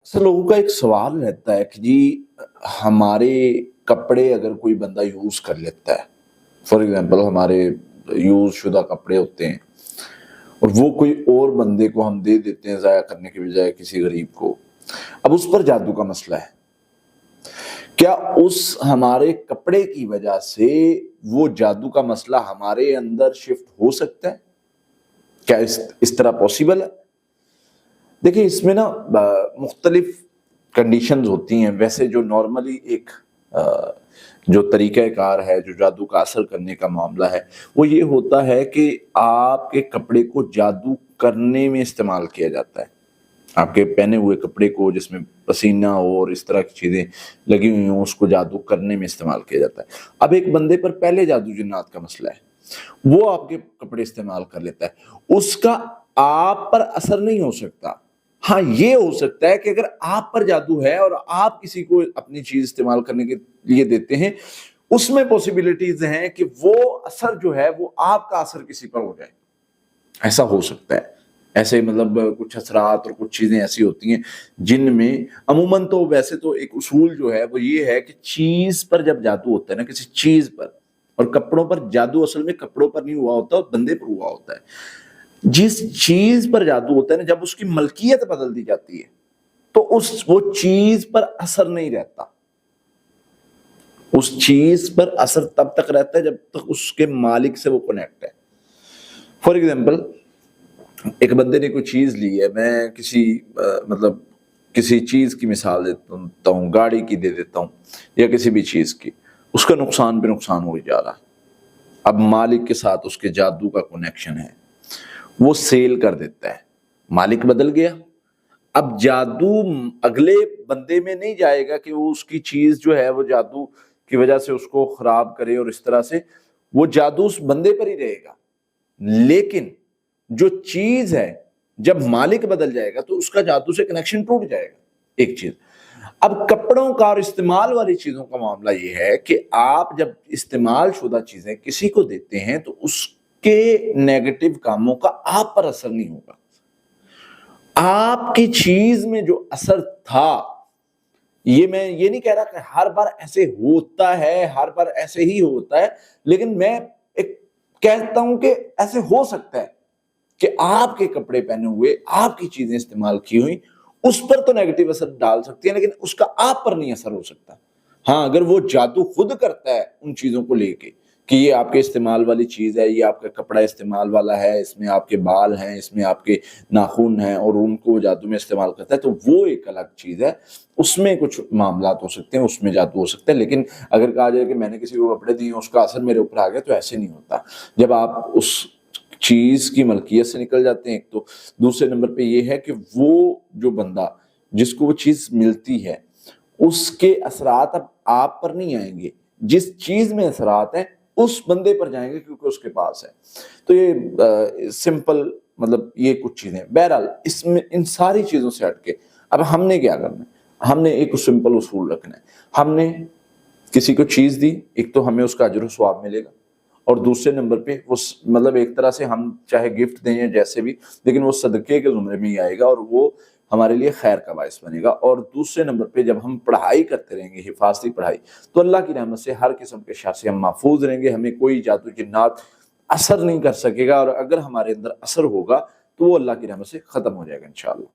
अक्सर लोगों का एक सवाल रहता है कि जी हमारे कपड़े अगर कोई बंदा यूज़ कर लेता है, फॉर एग्जांपल हमारे यूज़ शुदा कपड़े होते हैं और वो कोई और बंदे को हम दे देते हैं ज़ाया करने के बजाय किसी गरीब को। अब उस पर जादू का मसला है। क्या उस हमारे कपड़े की वजह से वो जादू का मसला हमारे अंदर शिफ्ट हो सकता है? क्या इस तरह पॉसिबल है? देखिए इसमें ना मुख्तलिफ कंडीशंस होती हैं। वैसे जो नॉर्मली एक जो तरीक़ाकार है, जो जादू का असर करने का मामला है, वो ये होता है कि आपके कपड़े को जादू करने में इस्तेमाल किया जाता है। आपके पहने हुए कपड़े को जिसमें पसीना हो और इस तरह की चीज़ें लगी हुई हों, उसको जादू करने में इस्तेमाल किया जाता है। अब एक बंदे पर पहले जादू जिन्नात का मसला है, वो आपके कपड़े इस्तेमाल कर लेता है, उसका आप पर असर नहीं हो सकता। हाँ, ये हो सकता है कि अगर आप पर जादू है और आप किसी को अपनी चीज़ इस्तेमाल करने के लिए देते हैं, उसमें पॉसिबिलिटीज़ हैं कि वो असर जो है वो आपका असर किसी पर हो जाए। ऐसा हो सकता है। ऐसे मतलब कुछ असरात और कुछ चीज़ें ऐसी होती हैं जिनमें अमूमन तो वैसे तो एक उसूल जो है वो ये है कि चीज़ पर जब जादू होता है ना, किसी चीज़ पर, और कपड़ों पर जादू असल में कपड़ों पर नहीं हुआ होता, बंदे पर हुआ होता है। जिस चीज़ पर जादू होता है ना, जब उसकी मलकियत बदल दी जाती है तो वो चीज़ पर असर नहीं रहता। उस चीज़ पर असर तब तक रहता है जब तक उसके मालिक से वो कनेक्ट है। फॉर एग्जाम्पल एक बंदे ने कोई चीज़ ली है, मैं किसी मतलब किसी चीज़ की मिसाल देता हूँ, गाड़ी की दे देता हूँ या किसी भी चीज़ की, उसका नुकसान पे नुकसान हो जा रहा है। अब मालिक के साथ उसके जादू का कनेक्शन है, वो सेल कर देता है, मालिक बदल गया। अब जादू अगले बंदे में नहीं जाएगा कि वो उसकी चीज़ जो है वो जादू की वजह से उसको खराब करे और इस तरह से, वो जादू उस बंदे पर ही रहेगा। लेकिन जो चीज है, जब मालिक बदल जाएगा तो उसका जादू से कनेक्शन टूट जाएगा। एक चीज। अब कपड़ों का और इस्तेमाल वाली चीजों का मामला ये है कि आप जब इस्तेमाल शुदा चीजें किसी को देते हैं तो उसके नेगेटिव कामों का आप पर असर नहीं होगा। आपकी चीज में जो असर था, ये मैं ये नहीं कह रहा कि हर बार ऐसे होता है, हर बार ऐसे ही होता है, लेकिन मैं एक कहता हूं कि ऐसे हो सकता है कि आपके कपड़े पहने हुए, आपकी चीजें इस्तेमाल की हुई, उस पर तो नेगेटिव असर डाल सकती है, लेकिन उसका आप पर नहीं असर हो सकता। हाँ, अगर वो जादू खुद करता है उन चीजों को लेके कि ये आपके इस्तेमाल वाली चीज है, ये आपका कपड़ा इस्तेमाल वाला है, इसमें आपके बाल हैं, इसमें आपके नाखून हैं, और उनको जादू में इस्तेमाल करता है, तो वो एक अलग चीज है। उसमें कुछ मामलात हो सकते हैं, उसमें जादू हो सकता है। लेकिन अगर कहा जाए कि मैंने किसी को कपड़े दिए, उसका असर मेरे ऊपर आ गया, तो ऐसे नहीं होता। जब आप उस चीज की मलकियत से निकल जाते हैं एक तो, दूसरे नंबर पे ये है कि वो जो बंदा जिसको वो चीज मिलती है, उसके असरात अब आप पर नहीं आएंगे, जिस चीज में असरात हैं उस बंदे पर जाएंगे क्योंकि उसके पास है। तो ये सिंपल मतलब ये कुछ चीजें। बहरहाल इसमें इन सारी चीजों से हटके अब हमने क्या करना है, हमने एक सिंपल उसूल रखना है। हमने किसी को चीज दी, एक तो हमें उसका अजर सवाब मिलेगा, और दूसरे नंबर पे वो मतलब एक तरह से हम चाहे गिफ्ट दें या जैसे भी, लेकिन वो सदके के जुमरे में ही आएगा और वो हमारे लिए खैर का बायस बनेगा। और दूसरे नंबर पे जब हम पढ़ाई करते रहेंगे, हिफाजती पढ़ाई, तो अल्लाह की रहमत से हर किस्म के शर से हम महफूज रहेंगे, हमें कोई जादू जिन्नात असर नहीं कर सकेगा, और अगर हमारे अंदर असर होगा तो वो अल्लाह की रहमत से ख़त्म हो जाएगा इंशाअल्लाह।